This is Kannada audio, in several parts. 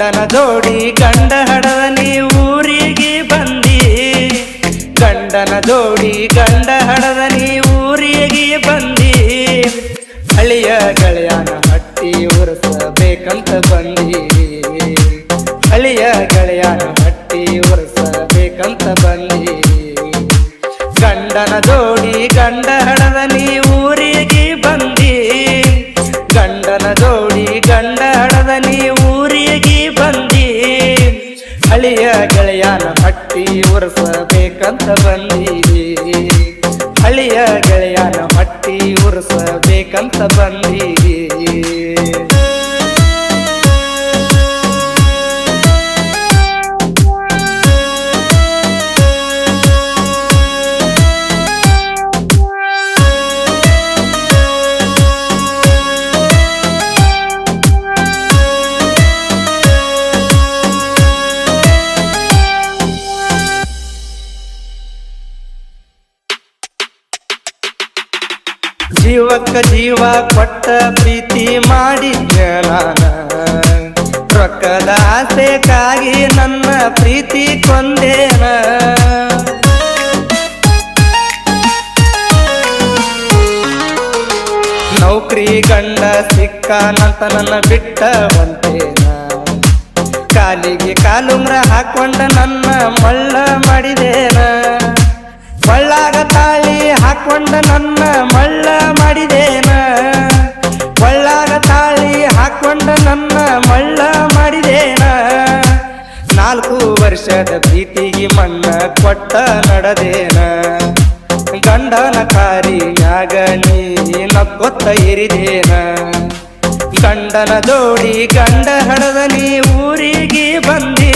ಗಂಡನ ಜೋಡಿ ಗಂಡ ಹಡದ ನೀ ಊರಿಗೆ ಬಂದಿ ಗಂಡನ ಜೋಡಿ ಗಂಡ ಹಡದ ನೀ ಊರಿಗೆ ಬಂದಿ ಹಳಿಯ ಗೆಳೆಯನ ಹಟ್ಟಿ ಉರಸಬೇಕಂತ ಬಂದಿ ಹಳಿಯ ಗೆಳೆಯನ ಹಟ್ಟಿ ಉರಸಬೇಕಂತ ಬಂದಿ ಗಂಡನ ಜೋಡಿ ಗಂಡ ಹಡದ ನೀ ಊರಿಗೆ ಬಂದಿ ಗಂಡನ ಜೋಡಿ ಗಂಡ ಹಡದ ನೀ ಊರಿಗೆ ಬಂದಿ ಹಳಿಯ ಗೆಳೆಯನ ಹಟ್ಟಿ ಉರಸಬೇಕಂತ ಬಂದಿ ಹಳಿಯ ಗೆಳೆಯನ ಹಟ್ಟಿ ಉರಸಬೇಕಂತ ಬಂದಿ ಜೀವಕ್ಕ ಜೀವ ಕೊಟ್ಟ ಪ್ರೀತಿ ಮಾಡಿದ್ನ ನಾನ ರೊಕ್ಕದ ಆಸೆಗಾಗಿ ನನ್ನ ಪ್ರೀತಿ ಕೊಂದೇನ ನೌಕರಿ ಗಂಡ ಸಿಕ್ಕನಂತ ನನ್ನ ಬಿಟ್ಟ ಹೊಂಟೇನ ಕಾಲಿಗೆ ಕಾಲುಂಗ್ರ ಹಾಕೊಂಡ ನನ್ನ ಮಳ್ಳ ಮಾಡಿದೇನ ಒಳ್ಳಾಗ ತಾಳಿ ಹಾಕೊಂಡ ನನ್ನ ಮಳ್ಳ ಮಾಡಿದೇನ ಒಳ್ಳಾಗ ತಾಳಿ ಹಾಕೊಂಡ ನನ್ನ ಮಳ್ಳ ಮಾಡಿದೇನ 4 ವರ್ಷದ ಪ್ರೀತಿಗೆ ಮಣ್ಣ ಕೊಟ್ಟ ನಡೆದೇನ ಗಂಡನ ಕಾರಿನ್ಯಾಗ ನೀ ನಕ್ಕೊತ್ತ ಇರಿದೇನ ಗಂಡನ ಜೋಡಿ ಗಂಡ ಹಡದ ನೀ ಊರಿಗೆ ಬಂದಿ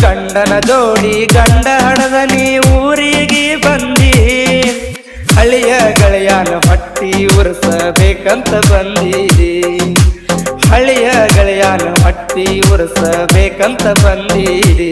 ಗಂಡನ ಜೋಡಿ ಗಂಡ ಹಡದ ನೀ ಊರಿಗೆ ಬಂದಿ ಹಳಿಯ ಗೆಳೆಯನ ಹಟ್ಟಿ ಉರಸಬೇಕಂತ ಬಂದಿದಿ ಹಳಿಯ ಗೆಳೆಯನ ಹಟ್ಟಿ ಉರಸಬೇಕಂತ ಬಂದಿದಿ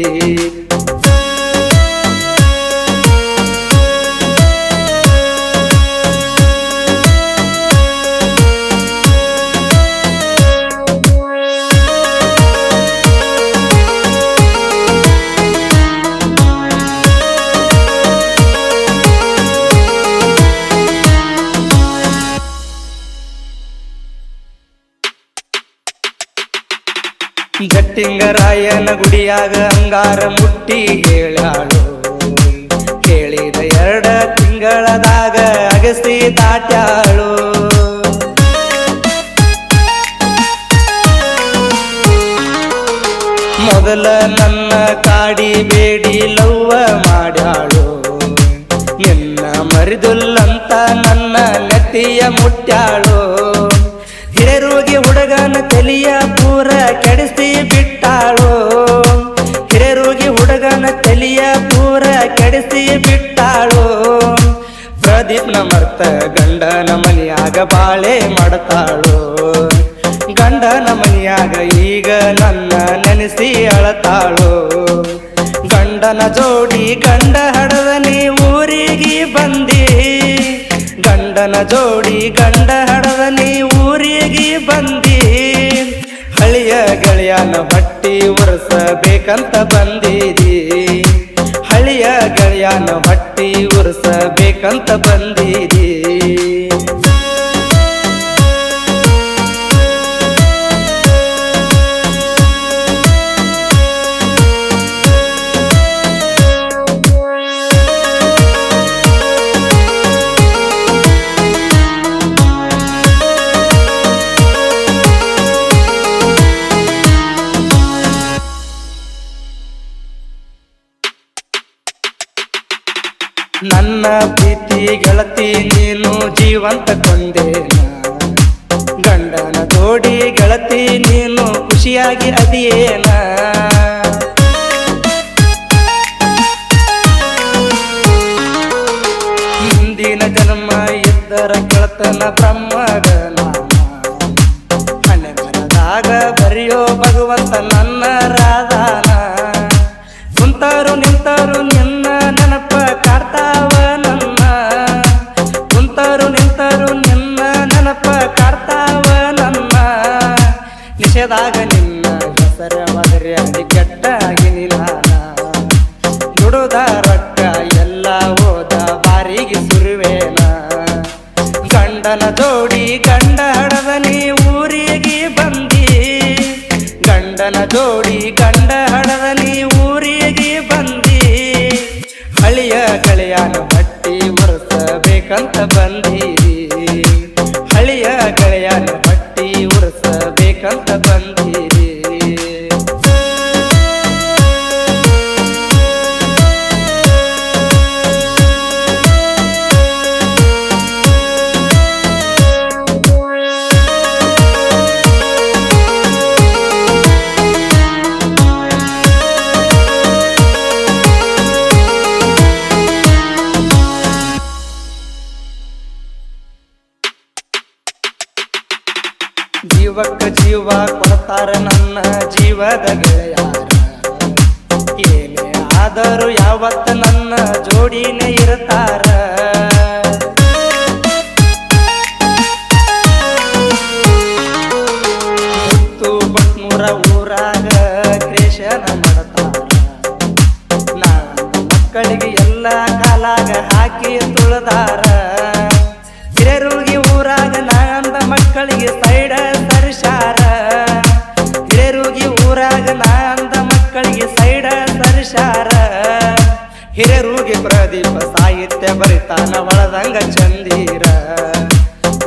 ಗಟ್ಟಿಂಗರಾಯನ ಗುಡಿಯಾಗ ಅಂಗಾರ ಮುಟ್ಟಿ ಹೇಳ್ಯಾಳು ಕೇಳಿದ 2 ತಿಂಗಳದಾಗ ಅಗಸಿ ದಾಟ್ಯಾಳು ಮೊದಲ ನನ್ನ ಕಾಡಿ ಬೇಡಿ ಲವ್ವ ಮಾಡ್ಯಾಳು ನಿನ್ನ ಮರಿದುಲ್ಲಂತ ನನ್ನ ನೆತ್ತಿಯ ಮುಟ್ಟ್ಯಾಳು ಹಿರೇರೋಗಿ ಹುಡುಗನ ತಲಿಯ ಪೂರ ಕೆಡಿಸಿ ಬಿಟ್ಟಾಳು ಹಿರೇರೋಗಿ ಹುಡುಗನ ತಲಿಯ ಪೂರ ಕೆಡಿಸಿ ಬಿಟ್ಟಾಳು ಪ್ರದೀಪ್ನ ಮರ್ತ ಗಂಡನ ಮನೆಯಾಗ ಬಾಳೆ ಮಾಡ್ತಾಳು ಗಂಡನ ಮನೆಯಾಗ ಈಗ ನನ್ನ ನೆನೆಸಿ ಅಳತಾಳು ಗಂಡನ ಜೋಡಿ ಗಂಡ ಹಡದ ನೀ ಊರಿಗೆ ಬಂದಿ ಗಂಡನ ಜೋಡಿ ಗಂಡ ಹಡದ ನೀ ಊರಿಗೆ ಬಂದಿ ಹಳಿಯ ಗೆಳೆಯನ ಹಟ್ಟಿ ಉರಸಬೇಕಂತ ಬಂದಿದಿ ಹಳಿಯ ಗೆಳೆಯನ ಹಟ್ಟಿ ಉರಸಬೇಕಂತ ಬಂದಿದಿ ನನ್ನ ಪ್ರೀತಿ ಗೆಳತಿ ನೀನು ಜೀವಂತ ಕೊಂದೇನ ಗಂಡನ ಜೋಡಿ ಗೆಳತಿ ನೀನು ಖುಷಿಯಾಗಿ ಅದಿಯೇನ ಹಿಂದಿನ ಜನ್ಮ ಇದ್ದರ ಗೆಳತನ ಬ್ರಹ್ಮಗ ಹಣೆ ಬರದಾಗ ಬರೆಯೋ ಭಗವಂತ ನನ್ನ ರಾಧಾನ ಕುಂತರು ನಿಂತರು ನಿನ್ನ ನೆನಪ ಕಾಡ್ತಾವ ನನ್ನ ಕುಂತರು ನಿಂತರು ನಿನ್ನ ನೆನಪ ಕಾಡ್ತಾವ ನನ್ನ ನಿಷೇಧಾಗ ನಿನ್ನ ಹೆಸರ ತಿರ್ಯಾಡಿ ಕೆಟ್ಟಾಗಿನಿ ನಾನ ದುಡುದ ರೊಕ್ಕ ಎಲ್ಲ ಹೋದ ಬಾರಿಗೆ ಸುರುವೇನ ಗಂಡನ ಜೋಡಿ ಗಂಡ ಹಡದ ನೀ ಊರಿಗೆ ಬಂದಿ ಗಂಡನ ಜೋಡಿ ಗಂಡ ಹಡದ ನೀ ಊರಿಗೆ ಬಂದಿ ಹಳಿಯ ಗೆಳೆಯನ ಬಟ್ಟಿ ಉರ್ಸಬೇಕಂತ ಬಂದೀರಿ ಹಳಿಯ ಗೆಳೆಯನ ಬಟ್ಟಿ ಉರ್ಸಬೇಕಂತ ಬಂದೀರಿ ಜೀವಕ್ಕ ಜೀವ ಕೊಡ್ತಾರ ನನ್ನ ಜೀವದ ಗೆಳೆಯಾರ ಏನೇ ಆದರೂ ಯಾವತ್ತ ನನ್ನ ಜೋಡಿನೇ ಇರ್ತಾರ ಮುತ್ತು ಬಟ್ನೂರ ಊರಾಗ ಕ್ರೇಷನ ಮಾಡ್ತಾರ ಮಕ್ಕಳಿಗೆ ಎಲ್ಲ ಕಾಲಾಗ ಹಾಕಿ ತುಳದಾರ ಹಿರೇರುಗಿ ಊರಾಗ ನಾಂದ ಮಕ್ಕಳಿಗೆ ಸೈಡ ಸರಿಸಾರ ಹಿರೇರುಗಿ ಊರಾಗ ನಾಂದ ಮಕ್ಕಳಿಗೆ ಸೈಡ ಸರಿಸಾರ ಹಿರೇರುಗಿ ಪ್ರದೀಪ ಸಾಹಿತ್ಯ ಬರಿತಾನ ಒಳದಂಗ ಚಂದೀರ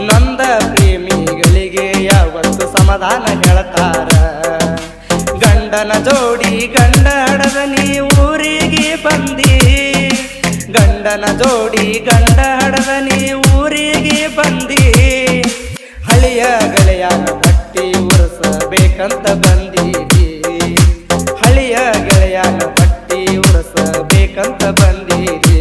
ನೊಂದ ಪ್ರೇಮಿಗಳಿಗೆ ಯಾವತ್ತು ಸಮಾಧಾನ ಹೇಳ್ತಾರ ಗಂಡನ ಜೋಡಿ ಗಂಡ ಹಡದ ನೀ ಊರಿಗೆ ಬಂದಿ ಗಂಡನ ಜೋಡಿ ಗಂಡ ಹಡದ ನೀ ಊರಿಗೆ ಬಂದಿ ಹಳಿಯ ಗೆಳೆಯನ ಬಟ್ಟಿ ಉರ್ಸಬೇಕಂತ ಬಂದೀರಿ ಹಳಿಯ ಗೆಳೆಯನ ಬಟ್ಟಿ ಉರ್ಸಬೇಕಂತ ಬಂದೀರಿ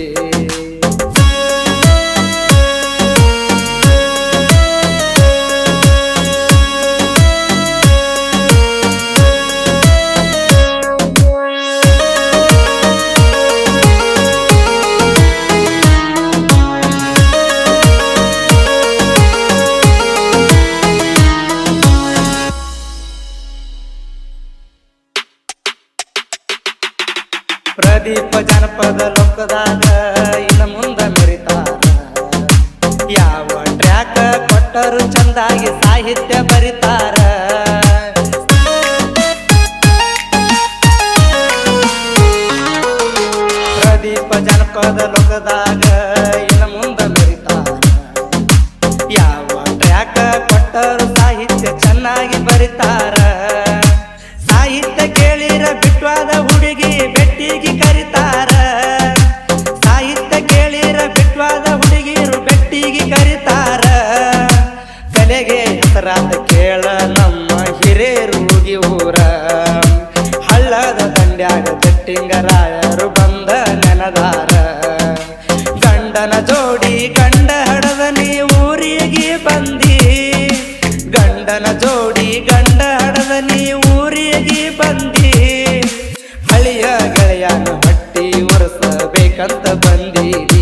ಪ್ರದೀಪ ಜನಪದ ಲೋಕದಾಗ ಇನ್ನು ಮುಂದ ಮೆರಿತಾರ ಯಾವ ಟ್ರ್ಯಾಕ್ ಕೊಟ್ಟರು ಚಂದಾಗಿ ಸಾಹಿತ್ಯ ಬರಿತಾರ ಪ್ರದೀಪ ಜನಪದ ಲೋಕದಾಗ ಇನ್ನು ಮುಂದ ಮೆರಿತಾರ ಯಾವ ಟ್ರ್ಯಾಕ್ ಕೊಟ್ಟರು ಸಾಹಿತ್ಯ ಚೆನ್ನಾಗಿ ಬರಿತಾರ ಸಾಹಿತ್ಯ ಕೇಳಿರ ಬಿಟ್ವಾದ ಹುಡುಗಿ ಬೆಟ್ಟಿಗೆ ಕರಿತಾರ ಸಾಹಿತ್ಯ ಕೇಳಿರ ಬಿಟ್ವಾದ ಹುಡುಗಿರು ಬೆಟ್ಟಿಗೆ ಕರಿತಾರ ಕಲೆಗೆ ಹೆಸರಾದ ಕೇಳ ನಮ್ಮ ಹಿರೇರುಗಿ ಊರ ಹಳ್ಳದ ದಂಡ್ಯಾಗ ದಟ್ಟಿಂಗರಾಯರು ಬಂದ ನೆನದಾರ ಗಂಡನ ಜೋಡಿ ಗಂಡ ಹಡದ ನೀ ಊರಿಗೆ ಬಂದಿ ಗಂಡನ ಜೋಡಿ ಗಂಡ ಹಡದ ನೀ ಊರಿಗೆ ಬಂದಿ ಹಳಿಯ ಗೆಳೆಯನ ಬಟ್ಟಿ ಉರ್ಸಬೇಕಂತ ಬಂದೀರಿ